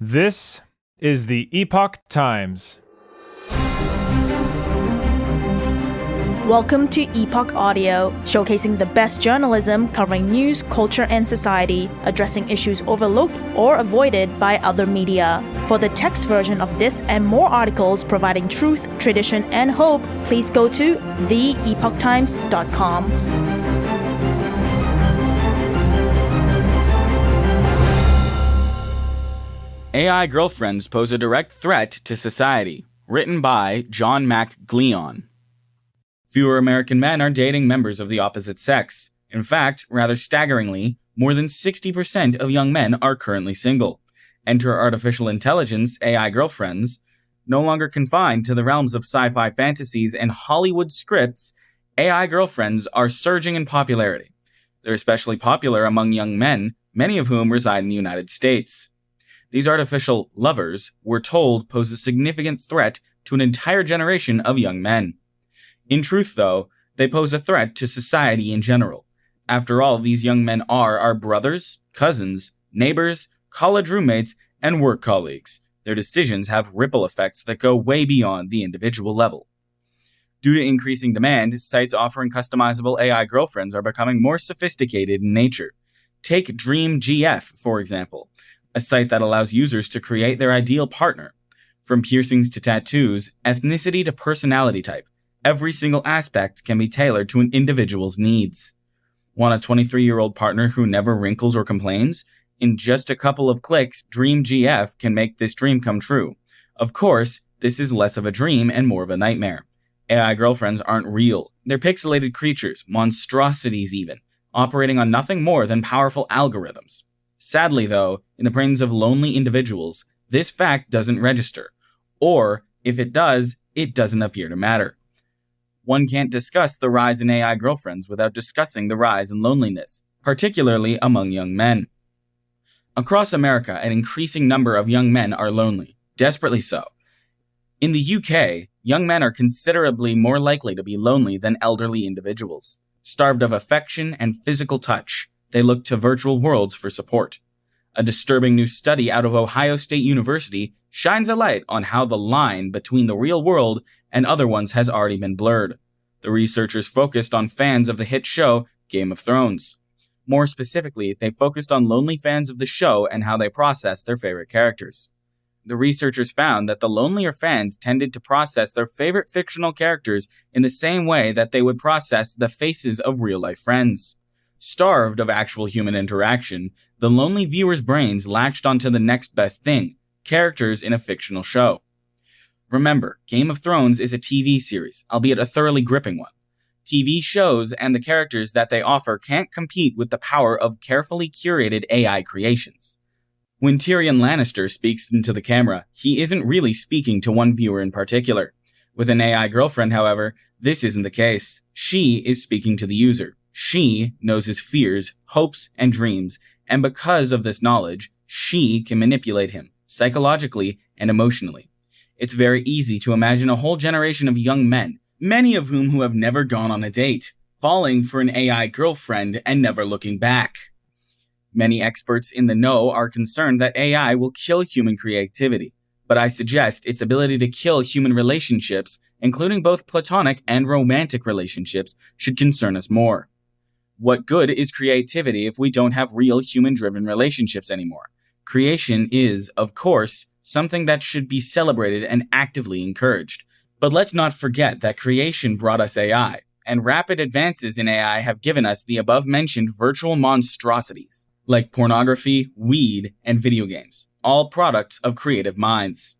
This is the Epoch Times. Welcome to Epoch Audio, showcasing the best journalism covering news, culture, and society, addressing issues overlooked or avoided by other media. For the text version of this and more articles providing truth, tradition, and hope, please go to theepochtimes.com. AI girlfriends pose a direct threat to society. Written by John McGleon. Fewer American men are dating members of the opposite sex. In fact, rather staggeringly, more than 60% of young men are currently single. Enter artificial intelligence AI girlfriends. No longer confined to the realms of sci-fi fantasies and Hollywood scripts, AI girlfriends are surging in popularity. They're especially popular among young men, many of whom reside in the United States. These artificial lovers, we're told, pose a significant threat to an entire generation of young men. In truth, though, they pose a threat to society in general. After all, these young men are our brothers, cousins, neighbors, college roommates, and work colleagues. Their decisions have ripple effects that go way beyond the individual level. Due to increasing demand, sites offering customizable AI girlfriends are becoming more sophisticated in nature. Take DreamGF, for example, a site that allows users to create their ideal partner. From piercings to tattoos, ethnicity to personality type, every single aspect can be tailored to an individual's needs. Want a 23-year-old partner who never wrinkles or complains? In just a couple of clicks, DreamGF can make this dream come true. Of course, this is less of a dream and more of a nightmare. AI girlfriends aren't real. They're pixelated creatures, monstrosities even, operating on nothing more than powerful algorithms. Sadly, though, in the brains of lonely individuals, this fact doesn't register. Or, if it does, it doesn't appear to matter. One can't discuss the rise in AI girlfriends without discussing the rise in loneliness, particularly among young men. Across America, an increasing number of young men are lonely, desperately so. In the UK, young men are considerably more likely to be lonely than elderly individuals. Starved of affection and physical touch, they look to virtual worlds for support. A disturbing new study out of Ohio State University shines a light on how the line between the real world and other ones has already been blurred. The researchers focused on fans of the hit show Game of Thrones. More specifically, they focused on lonely fans of the show and how they processed their favorite characters. The researchers found that the lonelier fans tended to process their favorite fictional characters in the same way that they would process the faces of real-life friends. Starved of actual human interaction, the lonely viewers' brains latched onto the next best thing, characters in a fictional show. Remember, Game of Thrones is a TV series, albeit a thoroughly gripping one. TV shows and the characters that they offer can't compete with the power of carefully curated AI creations. When Tyrion Lannister speaks into the camera, he isn't really speaking to one viewer in particular. With an AI girlfriend, however, this isn't the case. She is speaking to the user. She knows his fears, hopes, and dreams, and because of this knowledge, she can manipulate him, psychologically and emotionally. It's very easy to imagine a whole generation of young men, many of whom who have never gone on a date, falling for an AI girlfriend and never looking back. Many experts in the know are concerned that AI will kill human creativity, but I suggest its ability to kill human relationships, including both platonic and romantic relationships, should concern us more. What good is creativity if we don't have real human-driven relationships anymore? Creation is, of course, something that should be celebrated and actively encouraged. But let's not forget that creation brought us AI, and rapid advances in AI have given us the above-mentioned virtual monstrosities, like pornography, weed, and video games, all products of creative minds.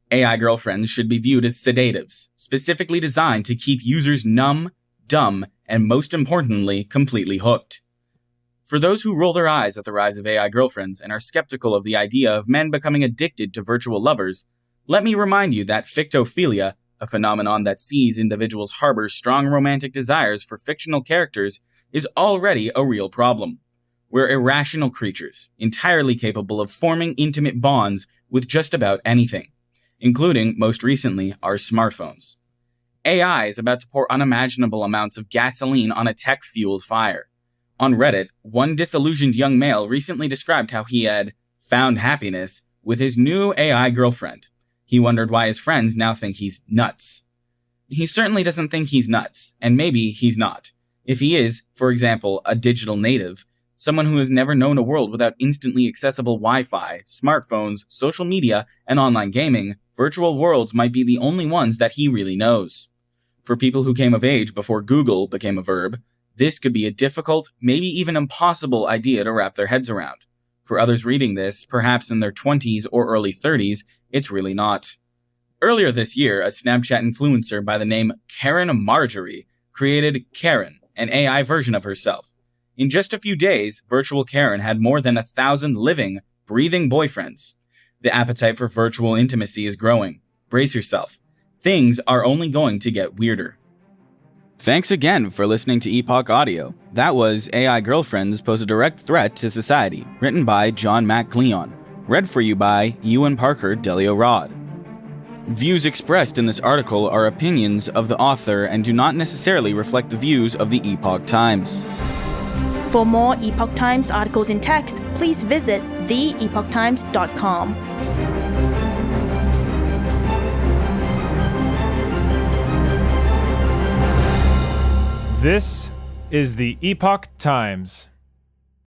AI girlfriends should be viewed as sedatives, specifically designed to keep users numb, dumb, and most importantly, completely hooked. For those who roll their eyes at the rise of AI girlfriends and are skeptical of the idea of men becoming addicted to virtual lovers, let me remind you that fictophilia, a phenomenon that sees individuals harbor strong romantic desires for fictional characters, is already a real problem. We're irrational creatures, entirely capable of forming intimate bonds with just about anything, including, most recently, our smartphones. AI is about to pour unimaginable amounts of gasoline on a tech-fueled fire. On Reddit, one disillusioned young male recently described how he had found happiness with his new AI girlfriend. He wondered why his friends now think he's nuts. He certainly doesn't think he's nuts, and maybe he's not. If he is, for example, a digital native, someone who has never known a world without instantly accessible Wi-Fi, smartphones, social media, and online gaming, virtual worlds might be the only ones that he really knows. For people who came of age before Google became a verb, this could be a difficult, maybe even impossible idea to wrap their heads around. For others reading this, perhaps in their 20s or early 30s, it's really not. Earlier this year, a Snapchat influencer by the name Karen Marjorie created Karen, an AI version of herself. In just a few days, virtual Karen had more than 1,000 living, breathing boyfriends. The appetite for virtual intimacy is growing. Brace yourself. Things are only going to get weirder. Thanks again for listening to Epoch Audio. That was AI Girlfriends Pose a Direct Threat to Society, written by John McGleon. Read for you by Ewan Parker Delio-Rod. Views expressed in this article are opinions of the author and do not necessarily reflect the views of the Epoch Times. For more Epoch Times articles in text, please visit theepochtimes.com. This is the Epoch Times.